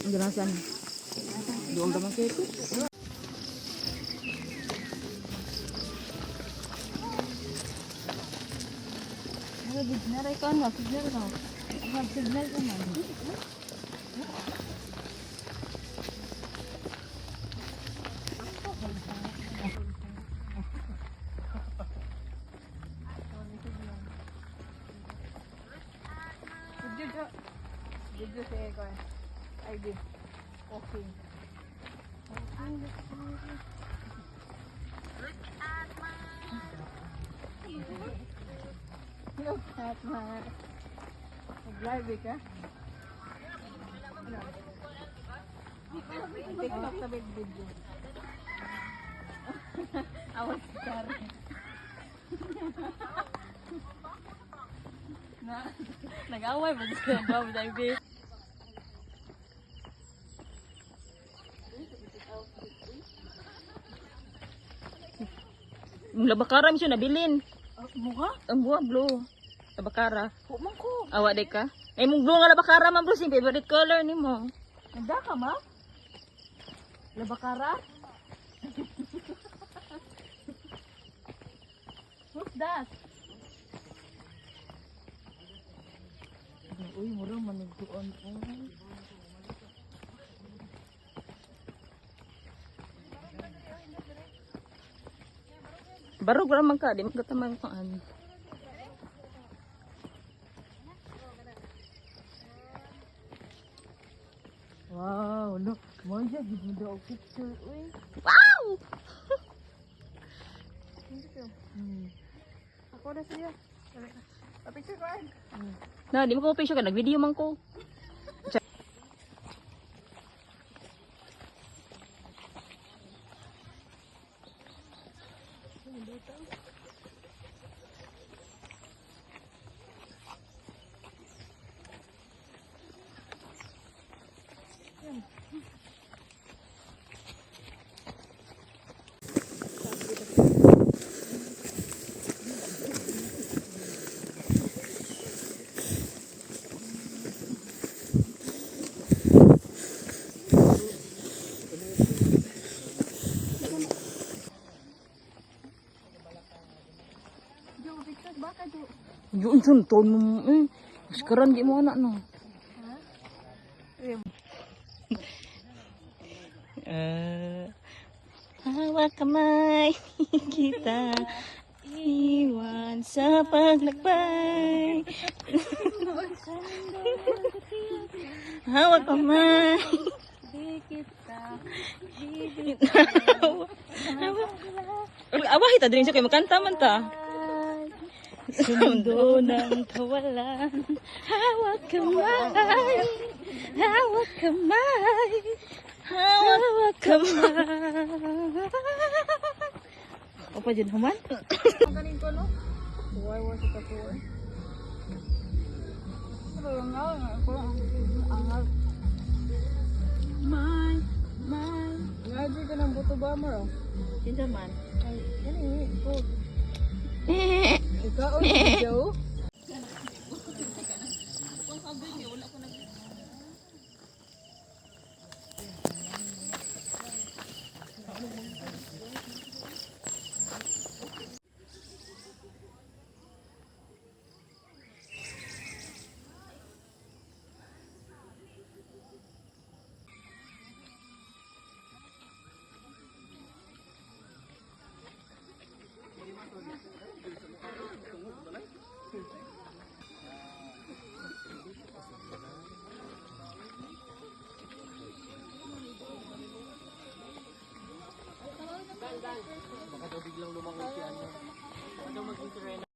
Ganasan. Doon naman kayo ito. Naray ka ano? Signal ka. Signal ka man. Video saya ko. ID. Okay. Look at my live ka. TikTok sa video. Awas sorry. Nag-away ba sila ba with IB? Ang labakara misyo nabilin. Mukha? Ang buha blue. Labakara. Huwag ko. Awa de ka? Eh mong blue nga labakara man bro, yung favorite color ni mo. Nanda ka ma? Labakara? Who's that? Uy, murang manigtuon. Barog raman ka, di magkatamang paan. Wow, look. Manja, give me the picture. Uy. Wow! Ako na siya. Picture ko ay. Na, di mo ko picture ka. Nag-video man ko. Yun sunton mo sekarang di mo anak no. Hawak kamay kita iwan sa paglakbay. Hawak kamay awah kita din siya kay makanta man ta. Sundo ng kawalan. Hawak kamay. Hawak kamay. Hawak kamay. Apa dyan human? Ang galing ko no? Why was it a tour? Pero nga ako angal. Ngaji ka ng buto ba mo? Tinta man. Ay, gani ko. Ikaw o video? Baka daw biglang lumangon si ano. Baka daw mag-internet.